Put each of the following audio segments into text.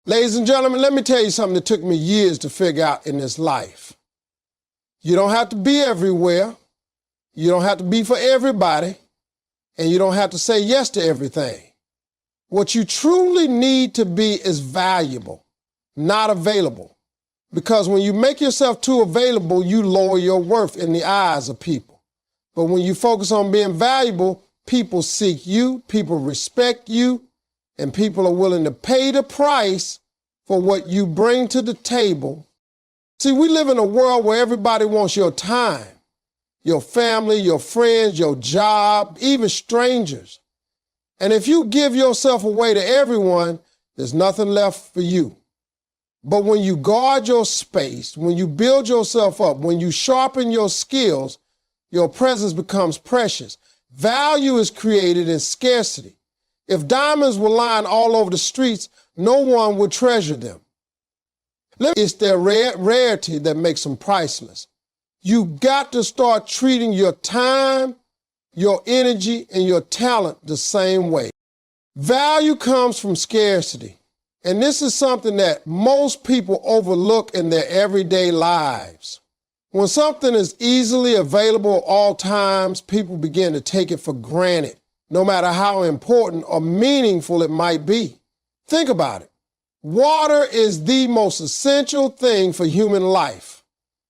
Ladies and gentlemen, let me tell you something that took me years to figure out in this life. You don't have to be everywhere. You don't have to be for everybody. And you don't have to say yes to everything. What you truly need to be is valuable, not available. Because when you make yourself too available, you lower your worth in the eyes of people. But when you focus on being valuable, people seek you, people respect you, and people are willing to pay the price for what you bring to the table. See, we live in a world where everybody wants your time, your family, your friends, your job, even strangers. And if you give yourself away to everyone, there's nothing left for you. But when you guard your space, when you build yourself up, when you sharpen your skills, your presence becomes precious. Value is created in scarcity. If diamonds were lying all over the streets, no one would treasure them. It's their rarity that makes them priceless. You got to start treating your time, your energy, and your talent the same way. Value comes from scarcity. And this is something that most people overlook in their everyday lives. When something is easily available at all times, people begin to take it for granted, no matter how important or meaningful it might be. Think about it. Water is the most essential thing for human life.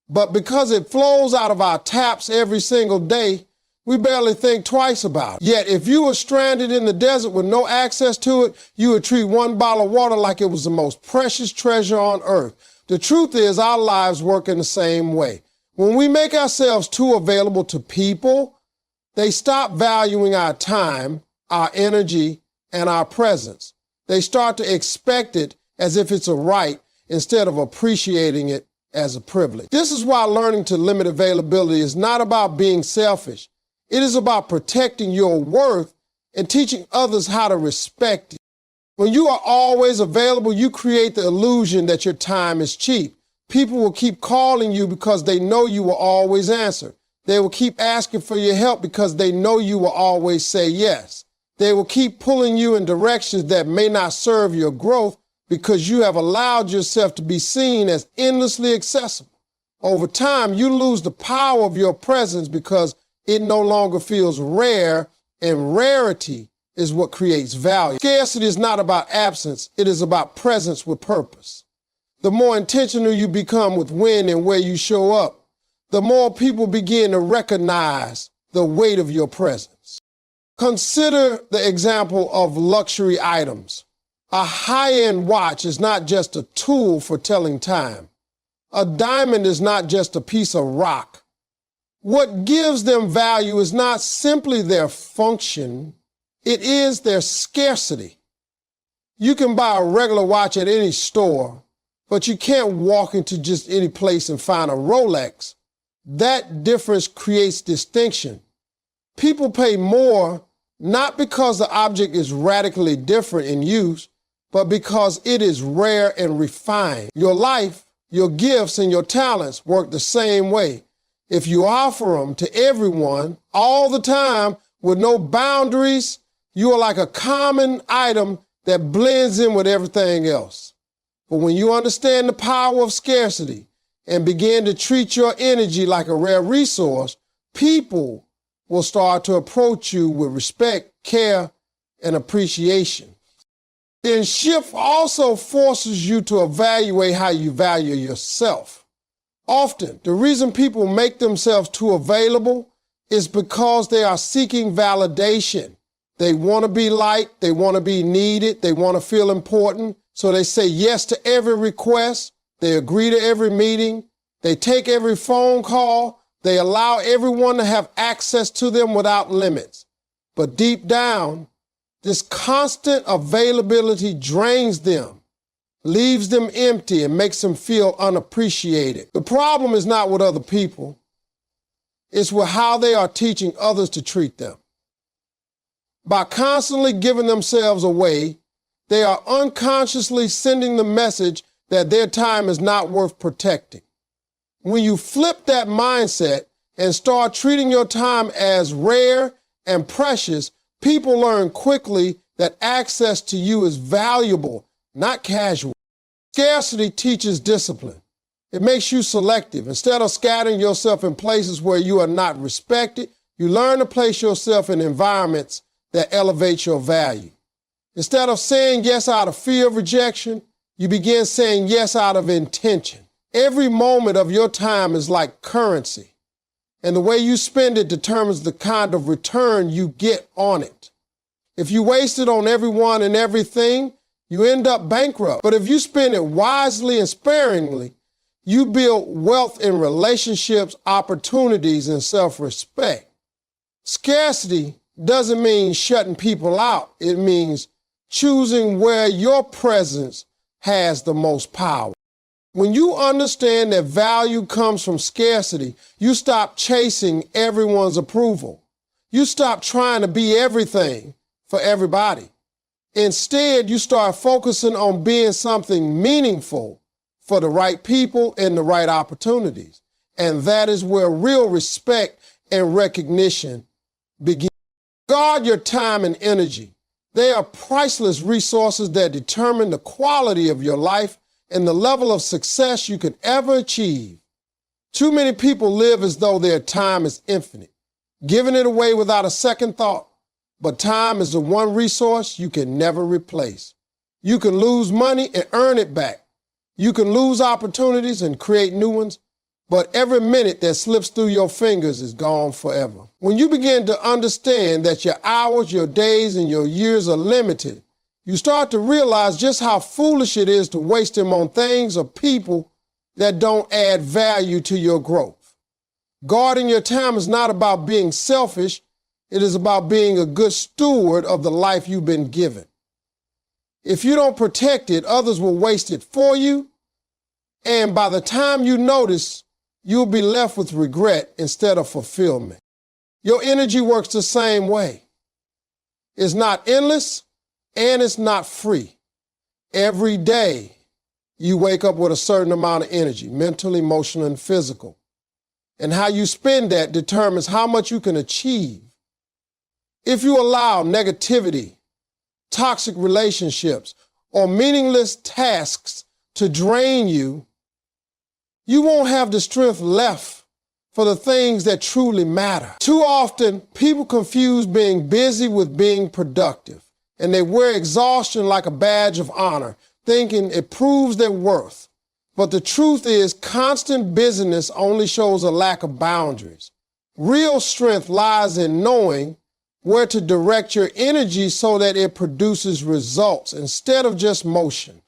But because it flows out of our taps every single day, we barely think twice about it. Yet if you were stranded in the desert with no access to it, you would treat one bottle of water like it was the most precious treasure on earth. The truth is, our lives work in the same way. When we make ourselves too available to people, they stop valuing our time, our energy, and our presence. They start to expect it as if it's a right instead of appreciating it as a privilege. This is why learning to limit availability is not about being selfish. It is about protecting your worth and teaching others how to respect it. When you are always available, you create the illusion that your time is cheap. People will keep calling you because they know you will always answer. They will keep asking for your help because they know you will always say yes. They will keep pulling you in directions that may not serve your growth because you have allowed yourself to be seen as endlessly accessible. Over time, you lose the power of your presence because it no longer feels rare, and rarity is what creates value. Scarcity is not about absence, it is about presence with purpose. The more intentional you become with when and where you show up, the more people begin to recognize the weight of your presence. Consider the example of luxury items. A high-end watch is not just a tool for telling time. A diamond is not just a piece of rock. What gives them value is not simply their function, it is their scarcity. You can buy a regular watch at any store, but you can't walk into just any place and find a Rolex. That difference creates distinction. People pay more not because the object is radically different in use, but because it is rare and refined. Your life, your gifts, and your talents work the same way. If you offer them to everyone all the time with no boundaries, you are like a common item that blends in with everything else. But when you understand the power of scarcity and begin to treat your energy like a rare resource, people will start to approach you with respect, care, and appreciation. Then shift also forces you to evaluate how you value yourself. Often, the reason people make themselves too available is because they are seeking validation. They want to be liked, they want to be needed, they want to feel important, so they say yes to every request, they agree to every meeting, they take every phone call, they allow everyone to have access to them without limits. But deep down, this constant availability drains them, leaves them empty, and makes them feel unappreciated. The problem is not with other people. It's with how they are teaching others to treat them. By constantly giving themselves away, they are unconsciously sending the message that their time is not worth protecting. When you flip that mindset and start treating your time as rare and precious, people learn quickly that access to you is valuable, not casual. Scarcity teaches discipline. It makes you selective. Instead of scattering yourself in places where you are not respected, you learn to place yourself in environments that elevate your value. Instead of saying yes out of fear of rejection, you begin saying yes out of intention. Every moment of your time is like currency, and the way you spend it determines the kind of return you get on it. If you waste it on everyone and everything, you end up bankrupt. But if you spend it wisely and sparingly, you build wealth in relationships, opportunities, and self-respect. Scarcity doesn't mean shutting people out. It means choosing where your presence has the most power. When you understand that value comes from scarcity, you stop chasing everyone's approval. You stop trying to be everything for everybody. Instead, you start focusing on being something meaningful for the right people and the right opportunities. And that is where real respect and recognition begin. Guard your time and energy. They are priceless resources that determine the quality of your life and the level of success you could ever achieve. Too many people live as though their time is infinite, giving it away without a second thought. But time is the one resource you can never replace. You can lose money and earn it back. You can lose opportunities and create new ones, but every minute that slips through your fingers is gone forever. When you begin to understand that your hours, your days, and your years are limited, you start to realize just how foolish it is to waste them on things or people that don't add value to your growth. Guarding your time is not about being selfish. It is about being a good steward of the life you've been given. If you don't protect it, others will waste it for you, and by the time you notice, you'll be left with regret instead of fulfillment. Your energy works the same way. It's not endless, and it's not free. Every day, you wake up with a certain amount of energy, mental, emotional, and physical. And how you spend that determines how much you can achieve. If you allow negativity, toxic relationships, or meaningless tasks to drain you, you won't have the strength left for the things that truly matter. Too often, people confuse being busy with being productive, and they wear exhaustion like a badge of honor, thinking it proves their worth. But the truth is, constant busyness only shows a lack of boundaries. Real strength lies in knowing where to direct your energy so that it produces results instead of just motion.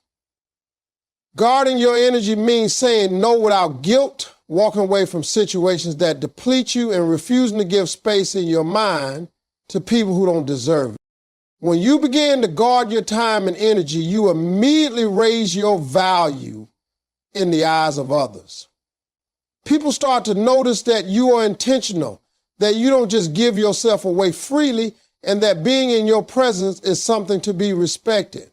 Guarding your energy means saying no without guilt, walking away from situations that deplete you, and refusing to give space in your mind to people who don't deserve it. When you begin to guard your time and energy, you immediately raise your value in the eyes of others. People start to notice that you are intentional, that you don't just give yourself away freely, and that being in your presence is something to be respected.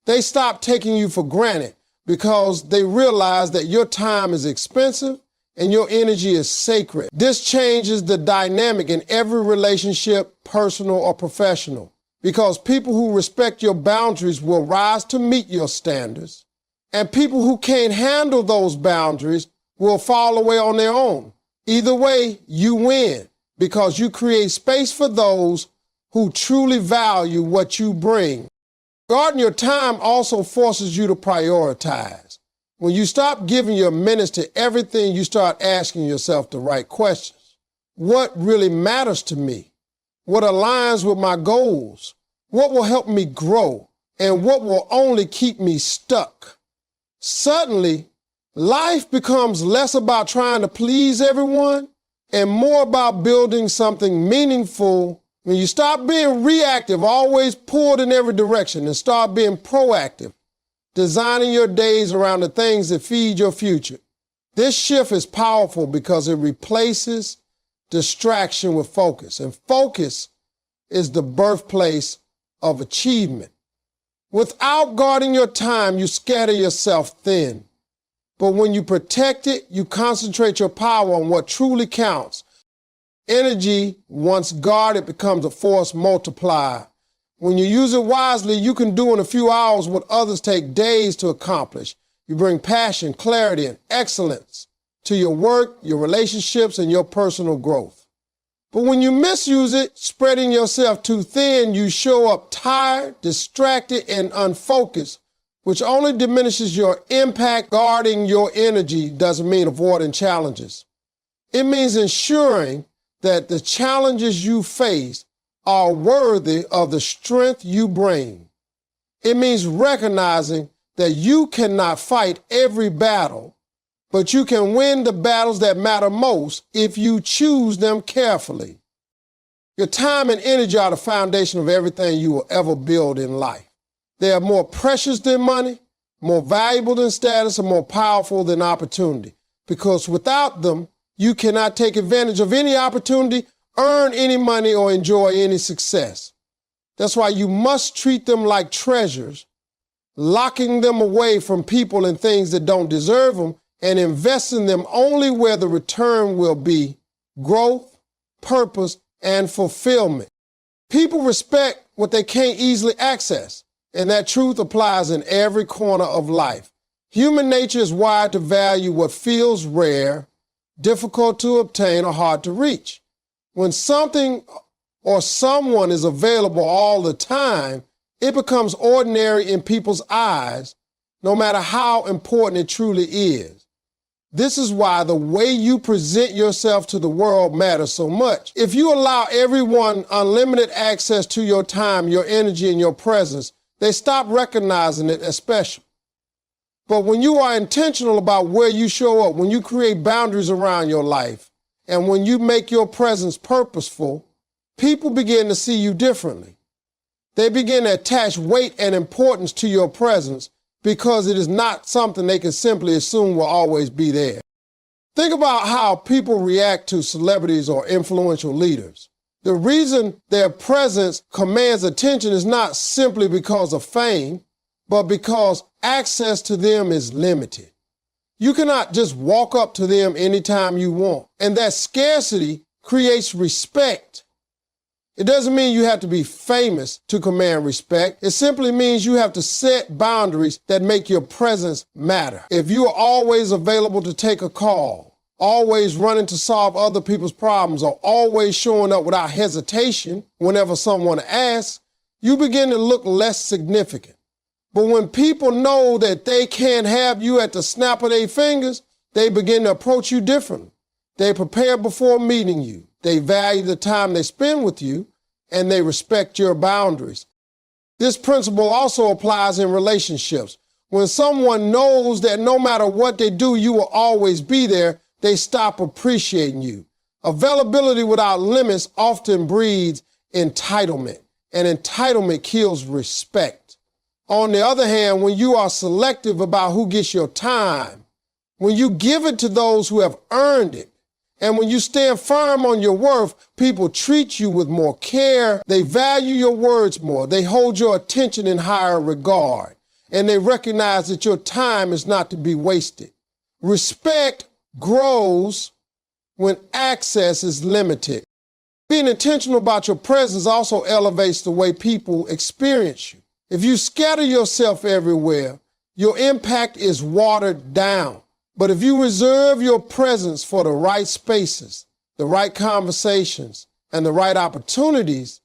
They stop taking you for granted because they realize that your time is expensive and your energy is sacred. This changes the dynamic in every relationship, personal or professional, because people who respect your boundaries will rise to meet your standards, and people who can't handle those boundaries will fall away on their own. Either way, you win because you create space for those who truly value what you bring. Guarding your time also forces you to prioritize. When you stop giving your minutes to everything, you start asking yourself the right questions. What really matters to me? What aligns with my goals? What will help me grow? And what will only keep me stuck? Suddenly, life becomes less about trying to please everyone and more about building something meaningful. When you stop being reactive, always pulled in every direction, and start being proactive, designing your days around the things that feed your future. This shift is powerful because it replaces distraction with focus, and focus is the birthplace of achievement. Without guarding your time, you scatter yourself thin. But when you protect it, you concentrate your power on what truly counts. Energy, once guarded, becomes a force multiplier. When you use it wisely, you can do in a few hours what others take days to accomplish. You bring passion, clarity, and excellence to your work, your relationships, and your personal growth. But when you misuse it, spreading yourself too thin, you show up tired, distracted, and unfocused, which only diminishes your impact. Guarding your energy doesn't mean avoiding challenges. It means ensuring that the challenges you face are worthy of the strength you bring. It means recognizing that you cannot fight every battle, but you can win the battles that matter most if you choose them carefully. Your time and energy are the foundation of everything you will ever build in life. They are more precious than money, more valuable than status, and more powerful than opportunity. Because without them, you cannot take advantage of any opportunity, earn any money, or enjoy any success. That's why you must treat them like treasures, locking them away from people and things that don't deserve them, and invest in them only where the return will be growth, purpose, and fulfillment. People respect what they can't easily access, and that truth applies in every corner of life. Human nature is wired to value what feels rare, difficult to obtain, or hard to reach. When something or someone is available all the time, it becomes ordinary in people's eyes, no matter how important it truly is. This is why the way you present yourself to the world matters so much. If you allow everyone unlimited access to your time, your energy, and your presence, they stop recognizing it as special. But when you are intentional about where you show up, when you create boundaries around your life, and when you make your presence purposeful, people begin to see you differently. They begin to attach weight and importance to your presence because it is not something they can simply assume will always be there. Think about how people react to celebrities or influential leaders. The reason their presence commands attention is not simply because of fame, but because access to them is limited. You cannot just walk up to them anytime you want, and that scarcity creates respect. It doesn't mean you have to be famous to command respect. It simply means you have to set boundaries that make your presence matter. If you are always available to take a call, always running to solve other people's problems, or always showing up without hesitation whenever someone asks, you begin to look less significant. But when people know that they can't have you at the snap of their fingers, they begin to approach you differently. They prepare before meeting you. They value the time they spend with you, and they respect your boundaries. This principle also applies in relationships. When someone knows that no matter what they do, you will always be there, they stop appreciating you. Availability without limits often breeds entitlement, and entitlement kills respect. On the other hand, when you are selective about who gets your time, when you give it to those who have earned it, and when you stand firm on your worth, people treat you with more care. They value your words more. They hold your attention in higher regard, and they recognize that your time is not to be wasted. Respect grows when access is limited. Being intentional about your presence also elevates the way people experience you. If you scatter yourself everywhere, your impact is watered down. But if you reserve your presence for the right spaces, the right conversations, and the right opportunities,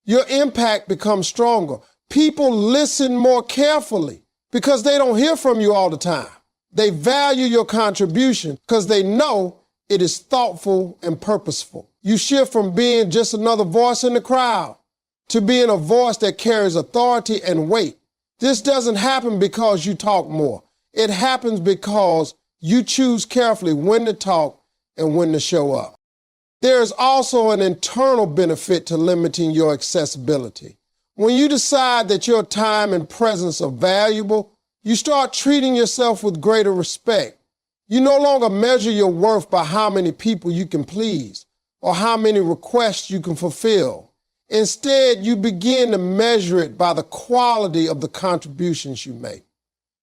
your impact becomes stronger. People listen more carefully because they don't hear from you all the time. They value your contribution because they know it is thoughtful and purposeful. You shift from being just another voice in the crowd to being a voice that carries authority and weight. This doesn't happen because you talk more. It happens because you choose carefully when to talk and when to show up. There is also an internal benefit to limiting your accessibility. When you decide that your time and presence are valuable, you start treating yourself with greater respect. You no longer measure your worth by how many people you can please or how many requests you can fulfill. Instead, you begin to measure it by the quality of the contributions you make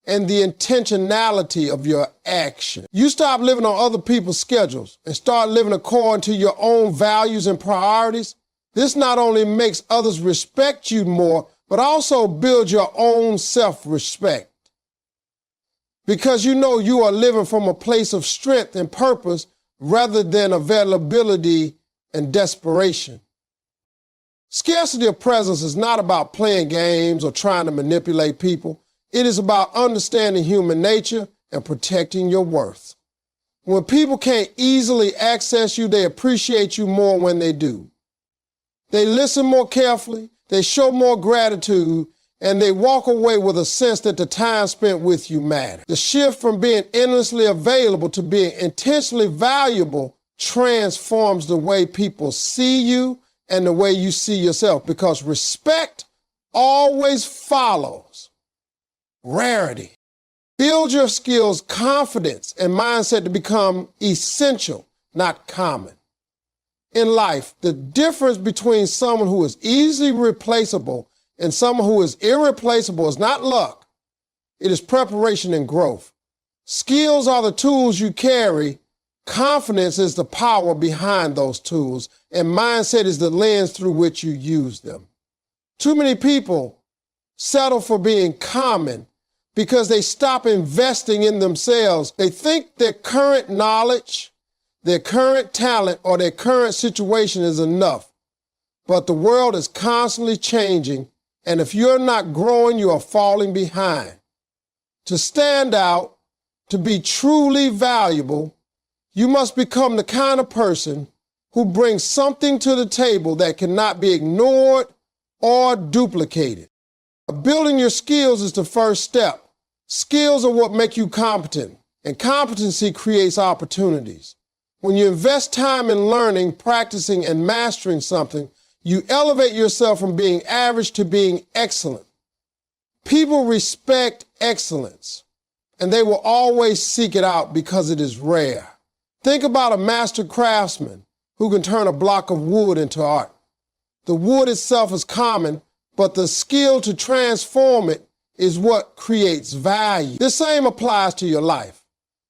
and the intentionality of your action. You stop living on other people's schedules and start living according to your own values and priorities, This not only makes others respect you more, but also builds your own self-respect. Because you know you are living from a place of strength and purpose rather than availability and desperation. Scarcity of presence is not about playing games or trying to manipulate people. It is about understanding human nature and protecting your worth. When people can't easily access you, they appreciate you more when they do. They listen more carefully, they show more gratitude, and they walk away with a sense that the time spent with you matters. The shift from being endlessly available to being intentionally valuable transforms the way people see you and the way you see yourself, because respect always follows rarity. Build your skills, confidence, and mindset to become essential, not common. In life, the difference between someone who is easily replaceable and someone who is irreplaceable is not luck. It is preparation and growth. Skills are the tools you carry. Confidence is the power behind those tools, and mindset is the lens through which you use them. Too many people settle for being common because they stop investing in themselves. They think their current knowledge, their current talent, or their current situation is enough. But the world is constantly changing, and if you're not growing, you are falling behind. To stand out, to be truly valuable, you must become the kind of person who brings something to the table that cannot be ignored or duplicated. Building your skills is the first step. Skills are what make you competent, and competency creates opportunities. When you invest time in learning, practicing, and mastering something, you elevate yourself from being average to being excellent. People respect excellence, and they will always seek it out because it is rare. Think about a master craftsman who can turn a block of wood into art. The wood itself is common, but the skill to transform it is what creates value. The same applies to your life.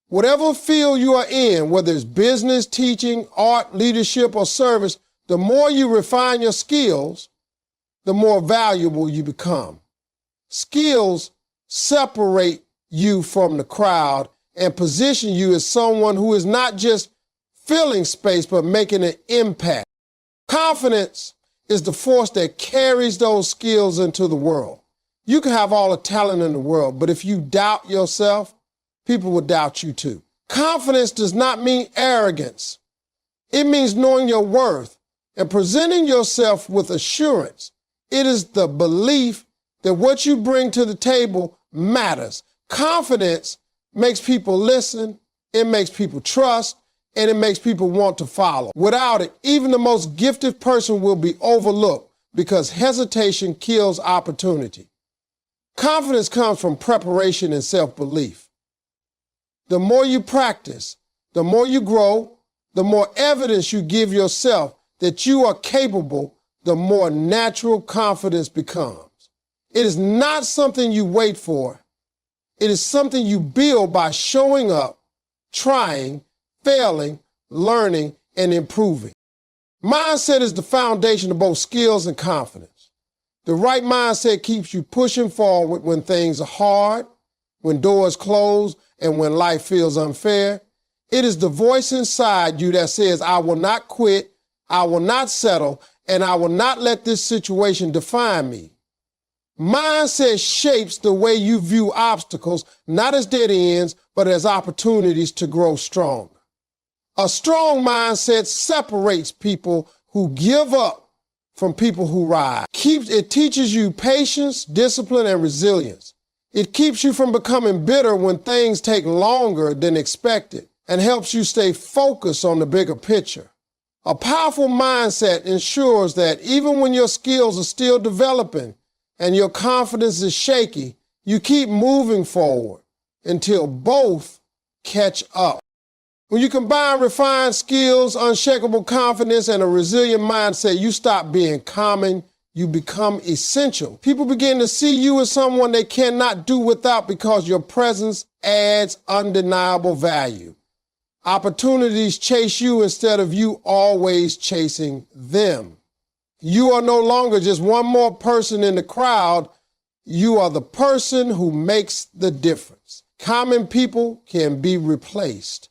Whatever field you are in, whether it's business, teaching, art, leadership, or service, the more you refine your skills, the more valuable you become. Skills separate you from the crowd and position you as someone who is not just filling space, but making an impact. Confidence is the force that carries those skills into the world. You can have all the talent in the world, but if you doubt yourself, people will doubt you too. Confidence does not mean arrogance. It means knowing your worth and presenting yourself with assurance. It is the belief that what you bring to the table matters. Confidence makes people listen, it makes people trust, and it makes people want to follow. Without it, even the most gifted person will be overlooked because hesitation kills opportunity. Confidence comes from preparation and self-belief. The more you practice, the more you grow, the more evidence you give yourself that you are capable, the more natural confidence becomes. It is not something you wait for. It is something you build by showing up, trying, failing, learning, and improving. Mindset is the foundation of both skills and confidence. The right mindset keeps you pushing forward when things are hard, when doors close, and when life feels unfair. It is the voice inside you that says, I will not quit, I will not settle, and I will not let this situation define me. Mindset shapes the way you view obstacles, not as dead ends, but as opportunities to grow stronger. A strong mindset separates people who give up from people who rise. It teaches you patience, discipline, and resilience. It keeps you from becoming bitter when things take longer than expected and helps you stay focused on the bigger picture. A powerful mindset ensures that even when your skills are still developing and your confidence is shaky, you keep moving forward until both catch up. When you combine refined skills, unshakable confidence, and a resilient mindset, you stop being common, you become essential. People begin to see you as someone they cannot do without because your presence adds undeniable value. Opportunities chase you instead of you always chasing them. You are no longer just one more person in the crowd. You are the person who makes the difference. Common people can be replaced,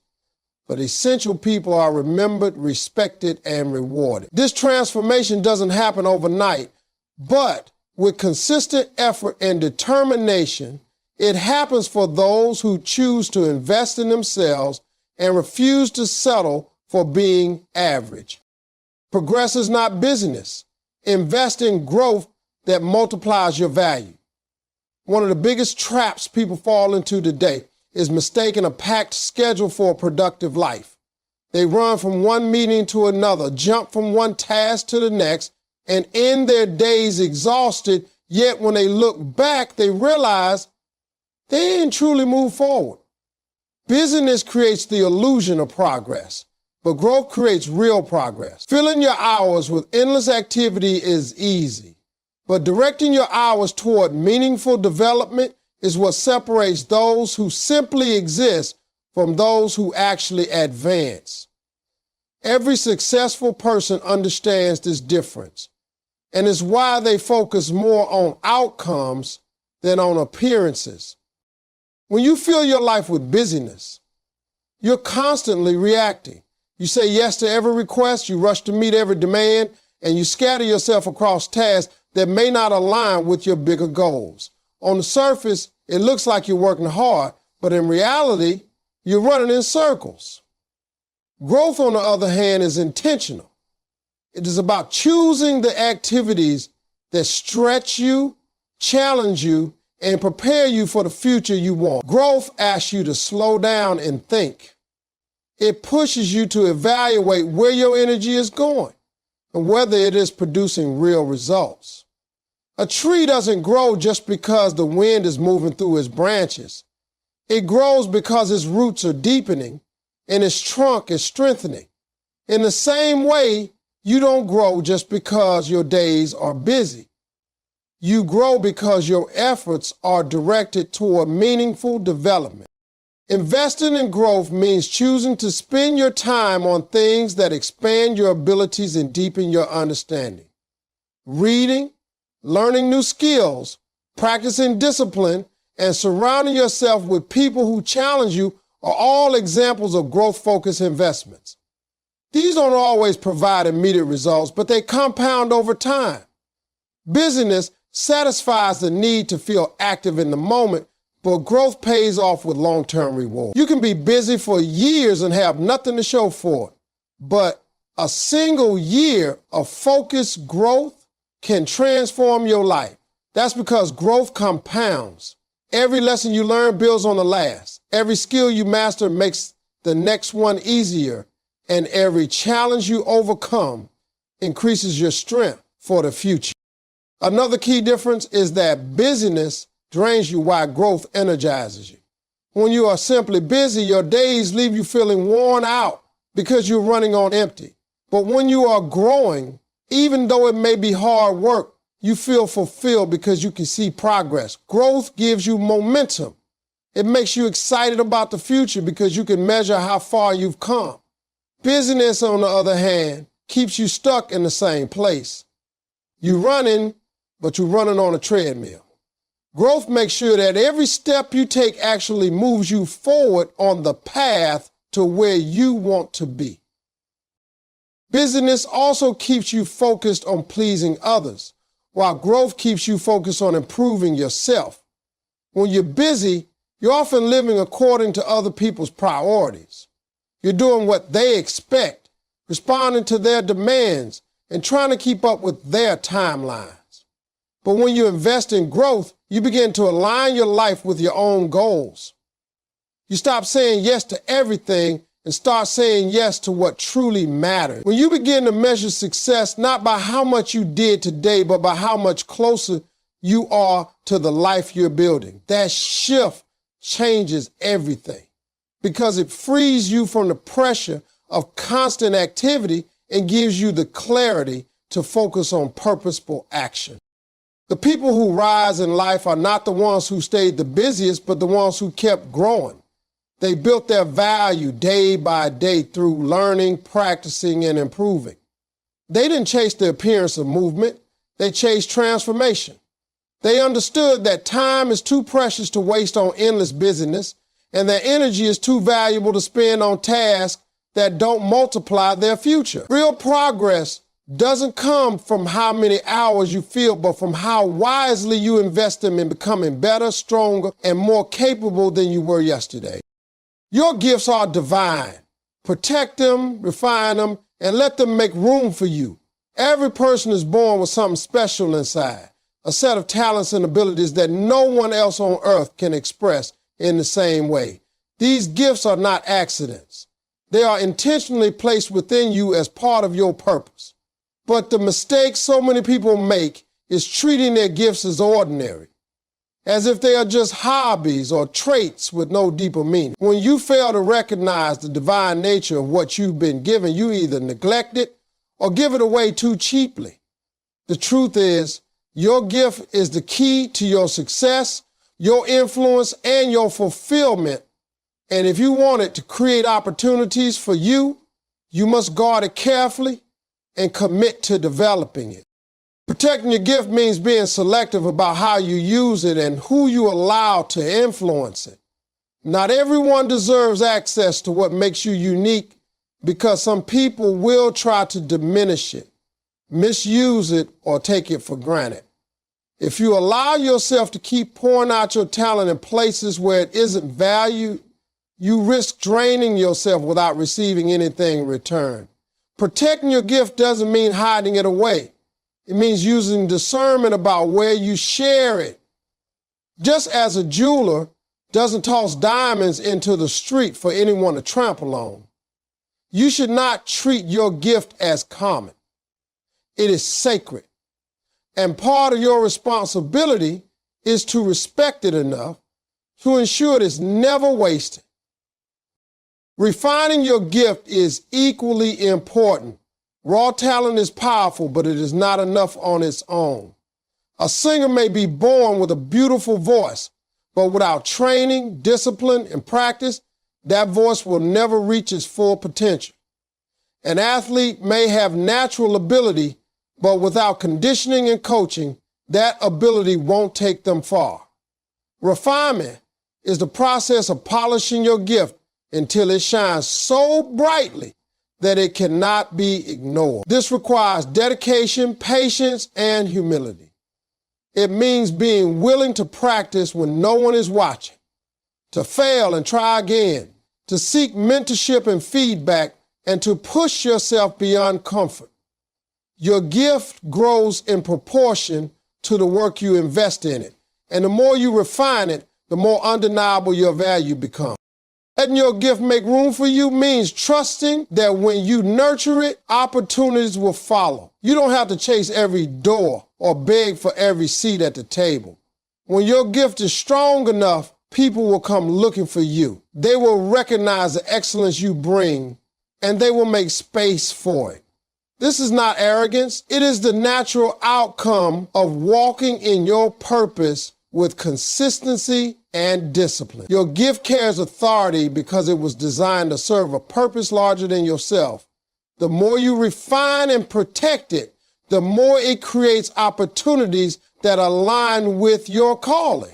but essential people are remembered, respected, and rewarded. This transformation doesn't happen overnight, but with consistent effort and determination, it happens for those who choose to invest in themselves and refuse to settle for being average. Progress is not business. Invest in growth that multiplies your value. One of the biggest traps people fall into today is mistaking a packed schedule for a productive life. They run from one meeting to another, jump from one task to the next, and end their days exhausted, yet when they look back, they realize they didn't truly move forward. Busyness creates the illusion of progress, but growth creates real progress. Filling your hours with endless activity is easy, but directing your hours toward meaningful development is what separates those who simply exist from those who actually advance. Every successful person understands this difference, and it's why they focus more on outcomes than on appearances. When you fill your life with busyness, you're constantly reacting. You say yes to every request, you rush to meet every demand, and you scatter yourself across tasks that may not align with your bigger goals. On the surface, it looks like you're working hard, but in reality, you're running in circles. Growth, on the other hand, is intentional. It is about choosing the activities that stretch you, challenge you, and prepare you for the future you want. Growth asks you to slow down and think. It pushes you to evaluate where your energy is going and whether it is producing real results. A tree doesn't grow just because the wind is moving through its branches. It grows because its roots are deepening and its trunk is strengthening. In the same way, you don't grow just because your days are busy. You grow because your efforts are directed toward meaningful development. Investing in growth means choosing to spend your time on things that expand your abilities and deepen your understanding. Reading, learning new skills, practicing discipline, and surrounding yourself with people who challenge you are all examples of growth-focused investments. These don't always provide immediate results, but they compound over time. Busyness satisfies the need to feel active in the moment, but growth pays off with long-term reward. You can be busy for years and have nothing to show for it, but a single year of focused growth can transform your life. That's because growth compounds. Every lesson you learn builds on the last. Every skill you master makes the next one easier, and every challenge you overcome increases your strength for the future. Another key difference is that busyness drains you while growth energizes you. When you are simply busy, your days leave you feeling worn out because you're running on empty. But when you are growing, even though it may be hard work, you feel fulfilled because you can see progress. Growth gives you momentum. It makes you excited about the future because you can measure how far you've come. Busyness, on the other hand, keeps you stuck in the same place. You're running, but you're running on a treadmill. Growth makes sure that every step you take actually moves you forward on the path to where you want to be. Busyness also keeps you focused on pleasing others, while growth keeps you focused on improving yourself. When you're busy, you're often living according to other people's priorities. You're doing what they expect, responding to their demands, and trying to keep up with their timelines. But when you invest in growth, you begin to align your life with your own goals. You stop saying yes to everything and start saying yes to what truly matters. When you begin to measure success not by how much you did today, but by how much closer you are to the life you're building, that shift changes everything because it frees you from the pressure of constant activity and gives you the clarity to focus on purposeful action. The people who rise in life are not the ones who stayed the busiest, but the ones who kept growing. They built their value day by day through learning, practicing, and improving. They didn't chase the appearance of movement. They chased transformation. They understood that time is too precious to waste on endless busyness, and that energy is too valuable to spend on tasks that don't multiply their future. Real progress doesn't come from how many hours you feel, but from how wisely you invest them in becoming better, stronger, and more capable than you were yesterday. Your gifts are divine. Protect them, refine them, and let them make room for you. Every person is born with something special inside, a set of talents and abilities that no one else on earth can express in the same way. These gifts are not accidents. They are intentionally placed within you as part of your purpose. But the mistake so many people make is treating their gifts as ordinary, as if they are just hobbies or traits with no deeper meaning. When you fail to recognize the divine nature of what you've been given, you either neglect it or give it away too cheaply. The truth is, your gift is the key to your success, your influence, and your fulfillment. And if you want it to create opportunities for you, you must guard it carefully and commit to developing it. Protecting your gift means being selective about how you use it and who you allow to influence it. Not everyone deserves access to what makes you unique, because some people will try to diminish it, misuse it, or take it for granted. If you allow yourself to keep pouring out your talent in places where it isn't valued, you risk draining yourself without receiving anything in return. Protecting your gift doesn't mean hiding it away. It means using discernment about where you share it. Just as a jeweler doesn't toss diamonds into the street for anyone to trample on, you should not treat your gift as common. It is sacred. And part of your responsibility is to respect it enough to ensure it is never wasted. Refining your gift is equally important. Raw talent is powerful, but it is not enough on its own. A singer may be born with a beautiful voice, but without training, discipline, and practice, that voice will never reach its full potential. An athlete may have natural ability, but without conditioning and coaching, that ability won't take them far. Refinement is the process of polishing your gift until it shines so brightly that it cannot be ignored. This requires dedication, patience, and humility. It means being willing to practice when no one is watching, to fail and try again, to seek mentorship and feedback, and to push yourself beyond comfort. Your gift grows in proportion to the work you invest in it, and the more you refine it, the more undeniable your value becomes. Letting your gift make room for you means trusting that when you nurture it, opportunities will follow. You don't have to chase every door or beg for every seat at the table. When your gift is strong enough, people will come looking for you. They will recognize the excellence you bring, and they will make space for it. This is not arrogance. It is the natural outcome of walking in your purpose with consistency and discipline. Your gift carries authority because it was designed to serve a purpose larger than yourself. The more you refine and protect it, the more it creates opportunities that align with your calling.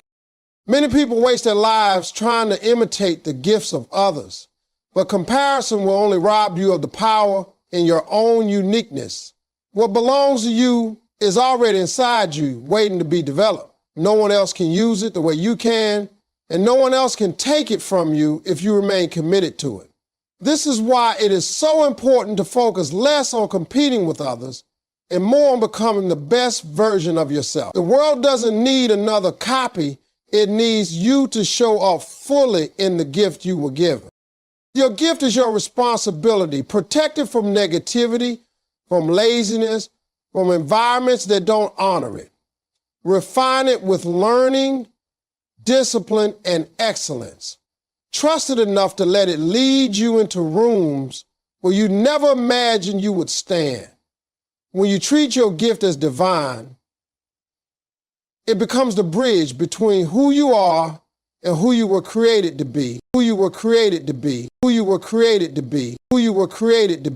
Many people waste their lives trying to imitate the gifts of others, but comparison will only rob you of the power in your own uniqueness. What belongs to you is already inside you, waiting to be developed. No one else can use it the way you can, and no one else can take it from you if you remain committed to it. This is why it is so important to focus less on competing with others and more on becoming the best version of yourself. The world doesn't need another copy. It needs you to show up fully in the gift you were given. Your gift is your responsibility. Protect it from negativity, from laziness, from environments that don't honor it. Refine it with learning, discipline, and excellence. Trust it enough to let it lead you into rooms where you never imagined you would stand. When you treat your gift as divine, it becomes the bridge between who you are and who you were created to be, who you were created to be, who you were created to be, who you were created to be.